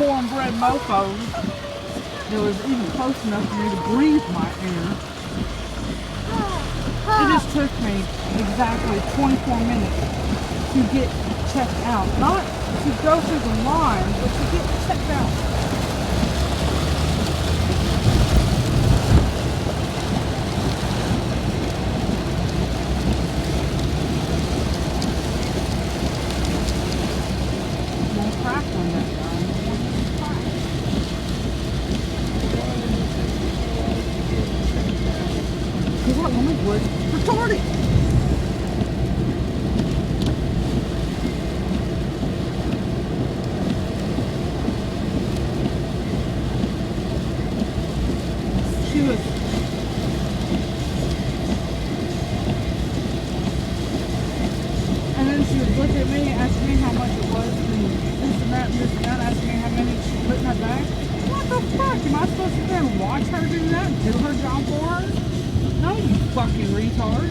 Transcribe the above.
cornbread mofos that was even close enough for me to breathe my air. It just took me exactly 24 minutes to get checked out. Not to go through the line, but to get checked out. No crack on that guy. Because that woman was retarded. She was. And then she would look at me, ask me how much it was, and this and that, ask me how many she put in her bag. What the fuck? Am I supposed to sit there and watch her do that? Do her job for her? No, you fucking retard.